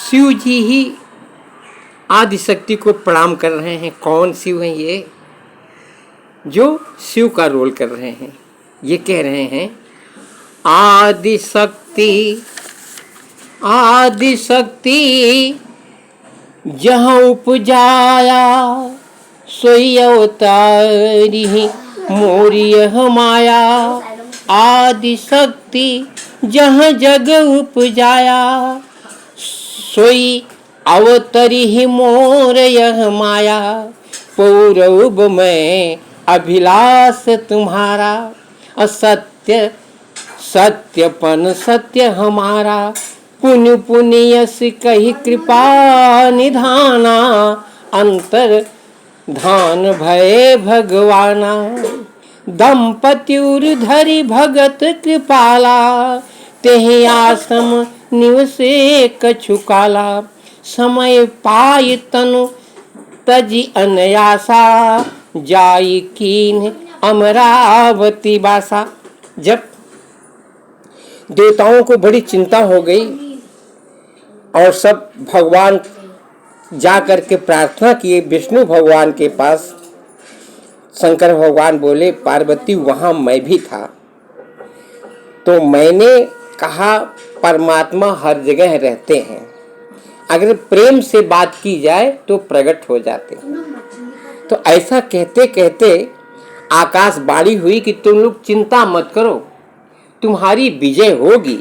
शिव जी ही आदिशक्ति को प्रणाम कर रहे हैं। कौन शिव हैं ये जो शिव का रोल कर रहे हैं? ये कह रहे हैं आदिशक्ति आदिशक्ति जहाँ उपजाया सोई अवतारी मोरी यह माया। आदिशक्ति जहाँ जग उपजाया सोई अवतरी मोर यह माया। पौरव में अभिलाष तुम्हारा असत्य सत्यपन सत्य हमारा। पुण्य पुण्य यश कही कृपा निधाना अंतर धान भय भगवाना। दंपति धरि भगत कृपाला तेहि आश्रम निवसे कछुकाला। समय पाई तनु तजी अनयासा जाई कीन अमरावती बासा। जब देवताओं को बड़ी चिंता हो गई और सब भगवान जा करके प्रार्थना किए विष्णु भगवान के पास। शंकर भगवान बोले पार्वती वहाँ मैं भी था, तो मैंने कहा परमात्मा हर जगह रहते हैं, अगर प्रेम से बात की जाए तो प्रकट हो जाते। तो ऐसा कहते कहते आकाशवाणी हुई कि तुम लोग चिंता मत करो, तुम्हारी विजय होगी।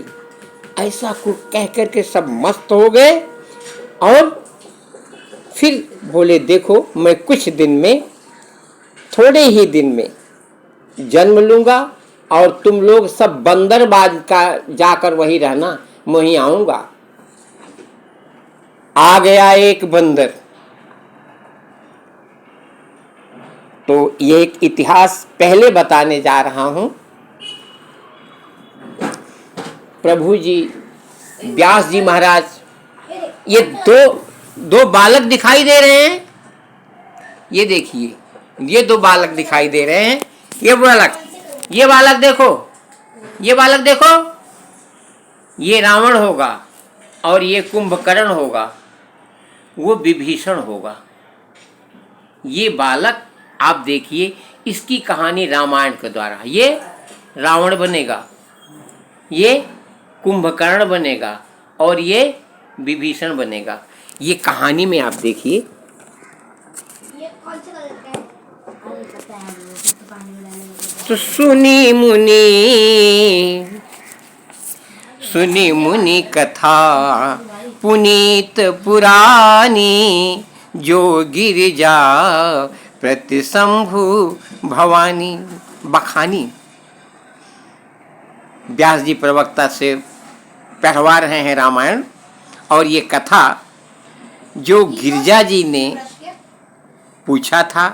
ऐसा कुछ कह करके सब मस्त हो गए और फिर बोले देखो मैं कुछ दिन में, थोड़े ही दिन में जन्म लूंगा और तुम लोग सब बंदरबाज का जाकर वही रहना, मैं वहीं आऊंगा। आ गया एक बंदर। तो ये एक इतिहास पहले बताने जा रहा हूं। प्रभु जी व्यास जी महाराज, ये दो बालक दिखाई दे रहे हैं। ये देखिए ये दो बालक दिखाई दे रहे हैं। ये बालक देखो, ये बालक देखो, ये रावण होगा और ये कुंभकर्ण होगा, वो विभीषण होगा। ये बालक आप देखिए, इसकी कहानी रामायण के द्वारा, ये रावण बनेगा, ये कुंभकर्ण बनेगा और ये विभीषण बनेगा। ये कहानी में आप देखिए। तो सुनी मुनि कथा पुनीत पुरानी। जो गिरिजा प्रति शंभु भवानी। बखानी व्यास जी प्रवक्ता से पढ़वा रहे हैं रामायण। और ये कथा जो गिरिजा जी ने पूछा था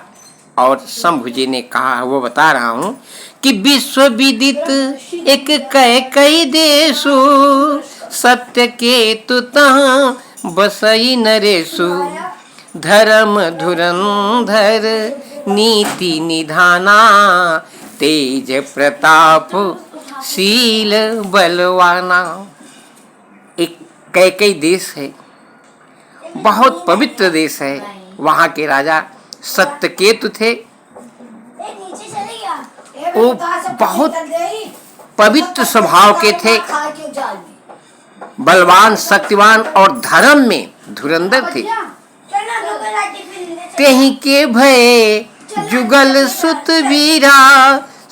और शंभु जी ने कहा, वो बता रहा हूं कि विश्व विदित एक कई देशु। सत्य के तुतः बसई नरेशु। धर्म धुरंधर नीति निधाना। तेज प्रताप शील बलवाना। एक कई देश है, बहुत पवित्र देश है। वहाँ के राजा सत्यकेतु थे। वो बहुत पवित्र स्वभाव के थे, बलवान शक्तिवान और धर्म में धुरंधर थे। तेहि के भय जुगल सुत वीरा।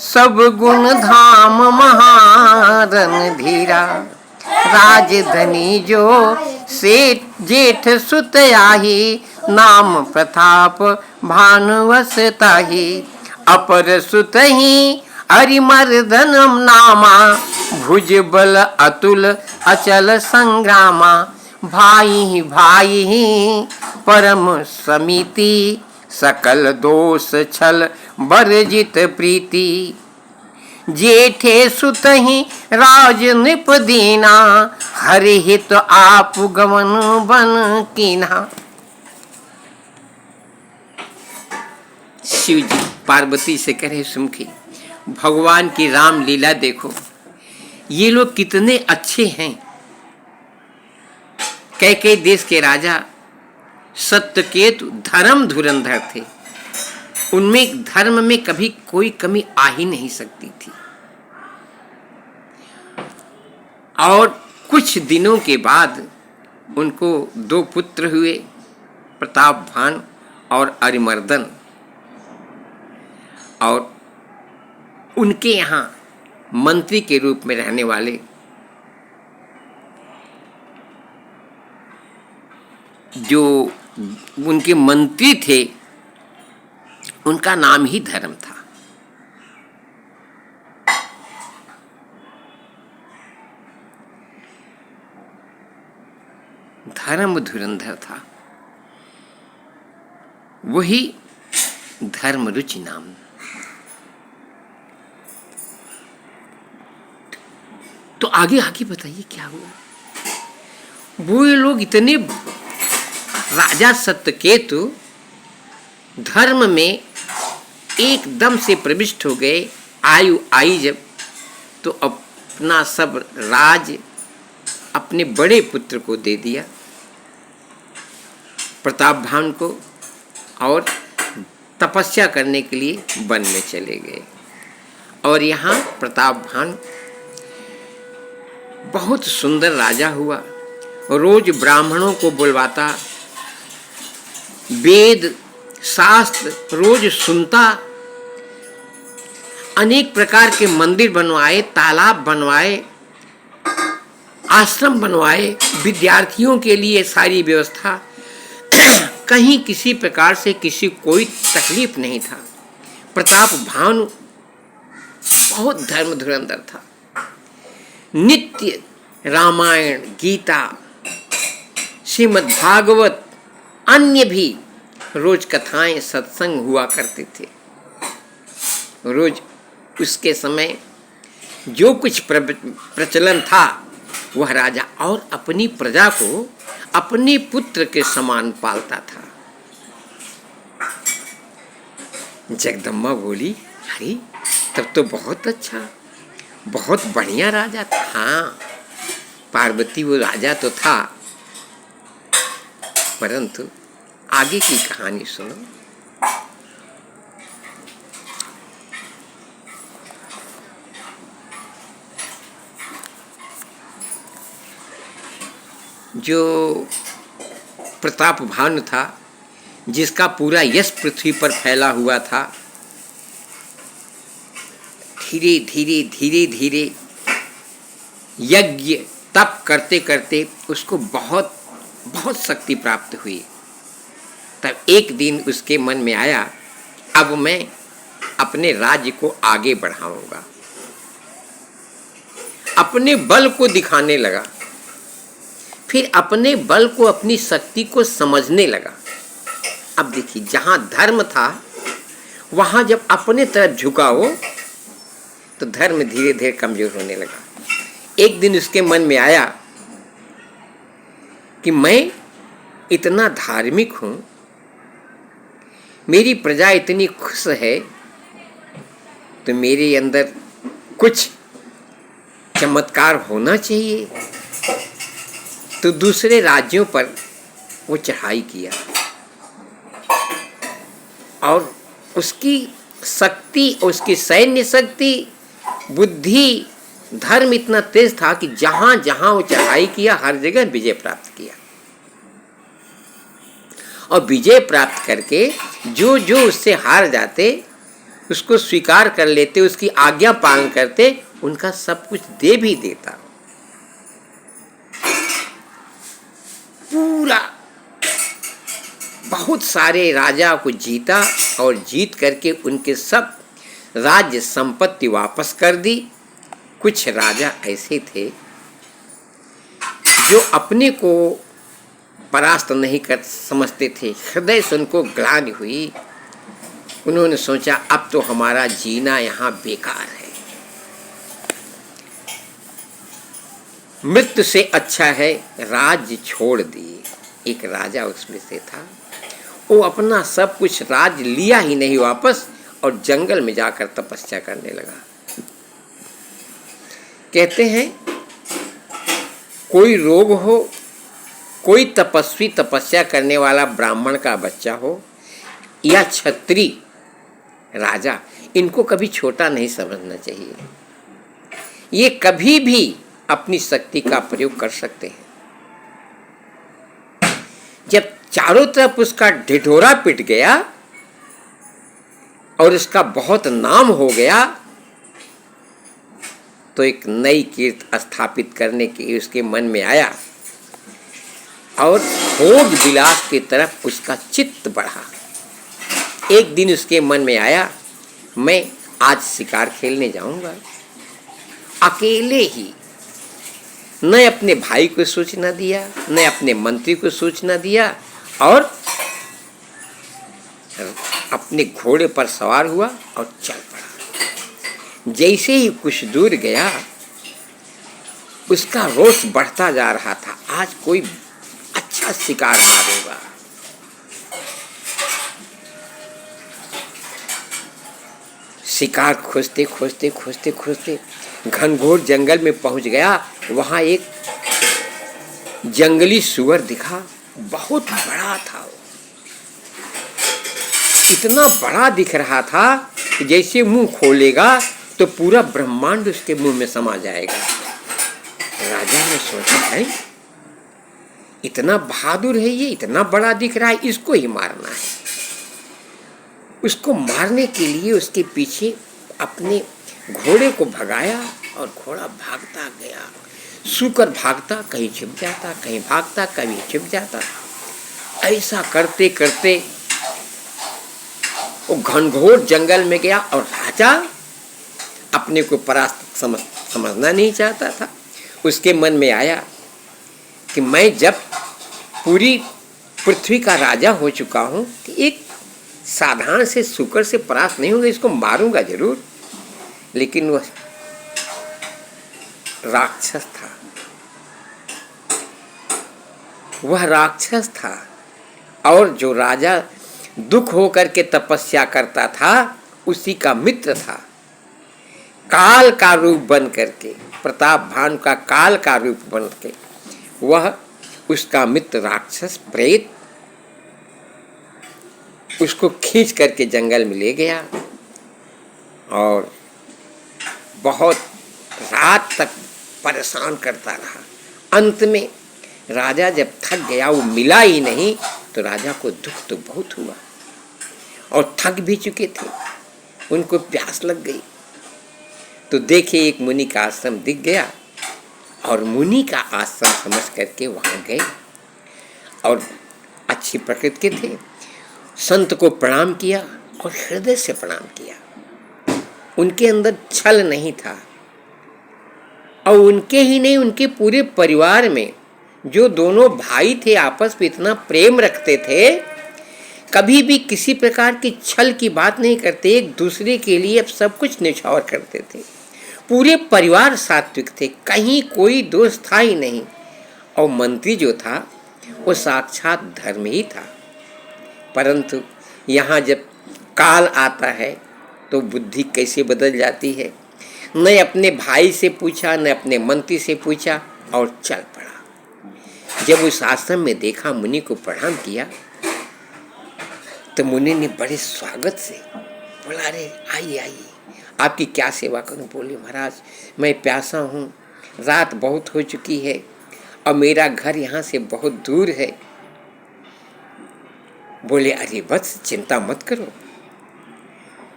सब गुण धाम महारन धीरा। राजधनी जो सेठ जेठ सुत आही। नाम प्रताप भानुवस ताही। अपर सुत ही अरिमर्दनम नामा। भुज बल अतुल अचल संग्रामा। भाई भाई परम समिति। सकल दोष छल बरजित प्रीति। जेठे सुत ही राज नृप दीना। हरि हित आप गमन बन कीना। शिव जी पार्वती से कहे सुमुखी, भगवान की राम लीला देखो, ये लोग कितने अच्छे हैं। कैकेयी देश के राजा सत्यकेतु धर्म धुरंधर थे। उनमें धर्म में कभी कोई कमी आ ही नहीं सकती थी। और कुछ दिनों के बाद उनको 2 पुत्र हुए, प्रतापभान और अरिमर्दन। और उनके यहाँ मंत्री के रूप में रहने वाले जो उनके मंत्री थे, उनका नाम ही धर्म था। धर्म धुरंधर था, वही धर्मरुचि नाम। तो आगे आगे बताइए क्या हुआ। वो लोग इतने, राजा सत्यकेतु धर्म में एकदम से प्रविष्ट हो गए। आयु आई जब, तो अपना सब राज अपने बड़े पुत्र को दे दिया, प्रतापभान को, और तपस्या करने के लिए वन में चले गए। और यहाँ प्रतापभान बहुत सुंदर राजा हुआ। रोज ब्राह्मणों को बुलवाता, वेद शास्त्र रोज सुनता, अनेक प्रकार के मंदिर बनवाए, तालाब बनवाए, आश्रम बनवाए, विद्यार्थियों के लिए सारी व्यवस्था। कहीं किसी प्रकार से किसी कोई तकलीफ नहीं था। प्रतापभानु बहुत धर्म धुरंधर था। नित्य रामायण, गीता, श्रीमद् भागवत, अन्य भी रोज कथाएं, सत्संग हुआ करते थे। रोज उसके समय जो कुछ प्रचलन था वह राजा और अपनी प्रजा को अपने पुत्र के समान पालता था। जगदम्बा बोली, अरे तब तो बहुत अच्छा, बहुत बढ़िया राजा था। हाँ पार्वती, वो राजा तो था, परंतु आगे की कहानी सुनो। जो प्रतापभानु था, जिसका पूरा यश पृथ्वी पर फैला हुआ था, धीरे धीरे धीरे धीरे यज्ञ तप करते करते उसको बहुत बहुत शक्ति प्राप्त हुई। तब एक दिन उसके मन में आया, अब मैं अपने राज्य को आगे बढ़ाऊंगा। अपने बल को दिखाने लगा, फिर अपने बल को, अपनी शक्ति को समझने लगा। अब देखिए, जहां धर्म था वहां जब अपने तरफ झुकाओ तो धर्म धीरे धीरे कमजोर होने लगा। एक दिन उसके मन में आया कि मैं इतना धार्मिक हूं, मेरी प्रजा इतनी खुश है, तो मेरे अंदर कुछ चमत्कार होना चाहिए। तो दूसरे राज्यों पर वो चढ़ाई किया और उसकी शक्ति, उसकी सैन्य शक्ति, बुद्धि, धर्म इतना तेज था कि जहां जहां वो चढ़ाई किया हर जगह विजय प्राप्त किया। और विजय प्राप्त करके जो जो उससे हार जाते उसको स्वीकार कर लेते, उसकी आज्ञा पालन करते, उनका सब कुछ दे भी देता। पूरा बहुत सारे राजा को जीता और जीत करके उनके सब राज्य संपत्ति वापस कर दी। कुछ राजा ऐसे थे जो अपने को परास्त नहीं कर समझते थे, हृदय से उनको ग्लानि हुई। उन्होंने सोचा अब तो हमारा जीना यहाँ बेकार है, मृत्यु से अच्छा है राज्य छोड़ दिए। एक राजा उसमें से था, वो अपना सब कुछ राज्य लिया ही नहीं वापस और जंगल में जाकर तपस्या करने लगा। कहते हैं कोई रोग हो, कोई तपस्वी तपस्या करने वाला ब्राह्मण का बच्चा हो या क्षत्रिय राजा, इनको कभी छोटा नहीं समझना चाहिए। ये कभी भी अपनी शक्ति का प्रयोग कर सकते हैं। जब चारों तरफ उसका ढिढोरा पिट गया और उसका बहुत नाम हो गया, तो एक नई कीर्ति स्थापित करने की उसके मन में आया और भोग विलास की तरफ उसका चित्त बढ़ा। एक दिन उसके मन में आया, मैं आज शिकार खेलने जाऊंगा। अकेले ही, न अपने भाई को सूचना दिया, न अपने मंत्री को सूचना दिया, और अपने घोड़े पर सवार हुआ और चल पड़ा। जैसे ही कुछ दूर गया, उसका रोष बढ़ता जा रहा था, आज कोई अच्छा शिकार मारूंगा। शिकार खोजते खोजते खोजते खोजते घनघोर जंगल में पहुंच गया। वहां एक जंगली सुअर दिखा, बहुत बड़ा था। इतना बड़ा दिख रहा था कि जैसे मुंह खोलेगा तो पूरा ब्रह्मांड उसके मुंह में समा जाएगा। राजा ने सोचा, है इतना बहादुर है ये, इतना बड़ा दिख रहा है, इसको ही मारना है। उसको मारने के लिए उसके पीछे अपने घोड़े को भगाया और घोड़ा भागता गया। सूकर भागता, कहीं छिप जाता, कहीं भागता, कहीं छिप जाता। ऐसा करते करते वो घनघोर जंगल में गया और राजा अपने को परास्त समझना नहीं चाहता था। उसके मन में आया कि मैं जब पूरी पृथ्वी का राजा हो चुका हूं, कि एक साधारण से सूकर से परास्त नहीं होगा, इसको मारूंगा जरूर। लेकिन वह राक्षस था, वह राक्षस था। और जो राजा दुख होकर के तपस्या करता था, उसी का मित्र था। काल का रूप बन करके, प्रताप भानु का काल का रूप बन के वह उसका मित्र राक्षस प्रेत उसको खींच करके जंगल में ले गया और बहुत रात तक परेशान करता रहा। अंत में राजा जब थक गया, वो मिला ही नहीं, तो राजा को दुख तो बहुत हुआ और थक भी चुके थे, उनको प्यास लग गई। तो देखे एक मुनि का आश्रम दिख गया और मुनि का आश्रम समझ करके वहाँ गए और अच्छी प्रकृति के थे। संत को प्रणाम किया और हृदय से प्रणाम किया। उनके अंदर छल नहीं था, और उनके ही नहीं, उनके पूरे परिवार में जो दोनों भाई थे आपस में इतना प्रेम रखते थे, कभी भी किसी प्रकार की छल की बात नहीं करते, एक दूसरे के लिए अब सब कुछ न्यौछावर करते थे। पूरे परिवार सात्विक थे, कहीं कोई दोष था ही नहीं। और मंत्री जो था वो साक्षात धर्म ही था। परंतु यहाँ जब काल आता है तो बुद्धि कैसे बदल जाती है। न अपने भाई से पूछा, न अपने मंत्री से पूछा और चल पड़ा। जब उस आश्रम में देखा, मुनि को प्रणाम किया, तो मुनि ने बड़े स्वागत से बोला, अरे आइए आइए, आपकी क्या सेवा करूं। बोले, महाराज मैं प्यासा हूँ, रात बहुत हो चुकी है और मेरा घर यहाँ से बहुत दूर है। बोले, अरे बस चिंता मत करो,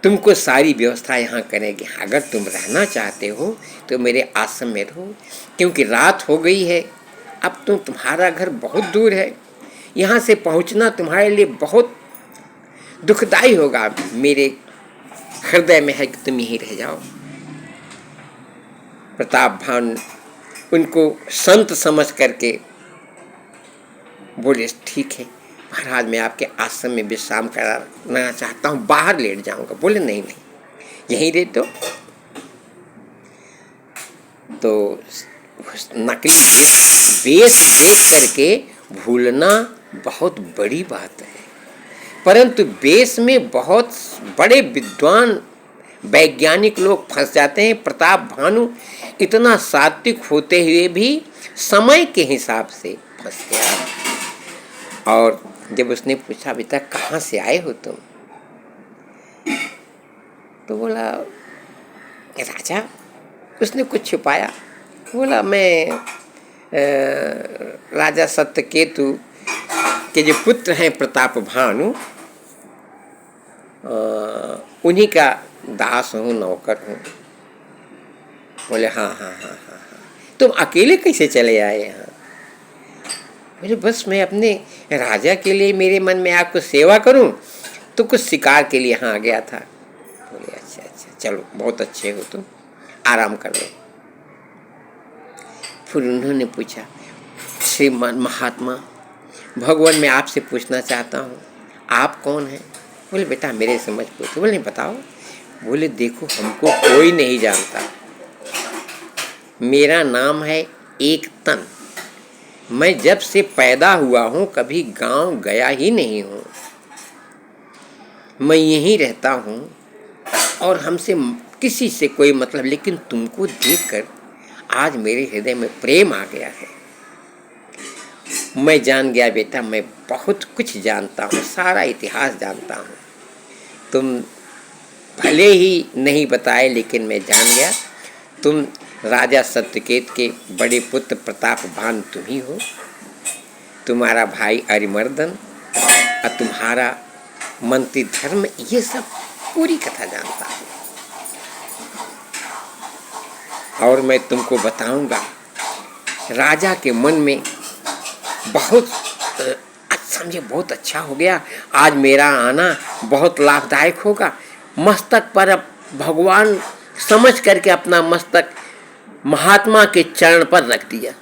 तुमको सारी व्यवस्था यहाँ करेंगे। अगर तुम रहना चाहते हो तो मेरे आश्रम में रहो, क्योंकि रात हो गई है, अब तो तुम्हारा घर बहुत दूर है, यहाँ से पहुँचना तुम्हारे लिए बहुत दुखदाई होगा। मेरे हृदय में है कि तुम यहीं रह जाओ। प्रताप भानु उनको संत समझ करके बोले, ठीक है महाराज, मैं आपके आश्रम में विश्राम कराना चाहता हूँ, बाहर लेट जाऊंगा। बोले, नहीं नहीं, यहीं रहते हो। तो नकली वेश देख करके भूलना बहुत बड़ी बात है, परंतु वेश में बहुत बड़े विद्वान वैज्ञानिक लोग फंस जाते हैं। प्रताप भानु इतना सात्विक होते हुए भी समय के हिसाब से फंस गया। और जब उसने पूछा बेटा कहाँ से आए हो तुम, तो बोला राजा, उसने कुछ छुपाया, बोला मैं राजा सत्यकेतु के जो पुत्र हैं प्रताप भानु, उन्हीं का दास हूँ, नौकर हूँ। बोले हाँ हाँ हाँ हाँ हाँ, तुम अकेले कैसे चले आए यहाँ? बोले बस मैं अपने राजा के लिए, मेरे मन में आपको सेवा करूँ तो कुछ शिकार के लिए यहाँ आ गया था। बोले अच्छा अच्छा, चलो बहुत अच्छे हो तुम, आराम कर लो। फिर उन्होंने पूछा श्रीमान महात्मा, भगवान मैं आपसे पूछना चाहता हूँ, आप कौन हैं? बोले बेटा मेरे से मत पूछो। बोले नहीं बताओ। बोले देखो हमको कोई नहीं जानता, मेरा नाम है एक तन, मैं जब से पैदा हुआ हूँ कभी गांव गया ही नहीं हूँ, मैं यहीं रहता हूँ और हमसे किसी से कोई मतलब, लेकिन तुमको देखकर आज मेरे हृदय में प्रेम आ गया है। मैं जान गया बेटा, मैं बहुत कुछ जानता हूँ, सारा इतिहास जानता हूँ, तुम भले ही नहीं बताए लेकिन मैं जान गया, तुम राजा सत्यकेत के बड़े पुत्र प्रताप भानु तुम ही हो, तुम्हारा भाई अरिमर्दन और तुम्हारा मंत्री धर्म, ये सब पूरी कथा जानता हूँ। और मैं तुमको बताऊंगा, राजा के मन में बहुत समझे बहुत अच्छा हो गया, आज मेरा आना बहुत लाभदायक होगा। मस्तक पर अब भगवान समझ करके अपना मस्तक महात्मा के चरण पर रख दिया।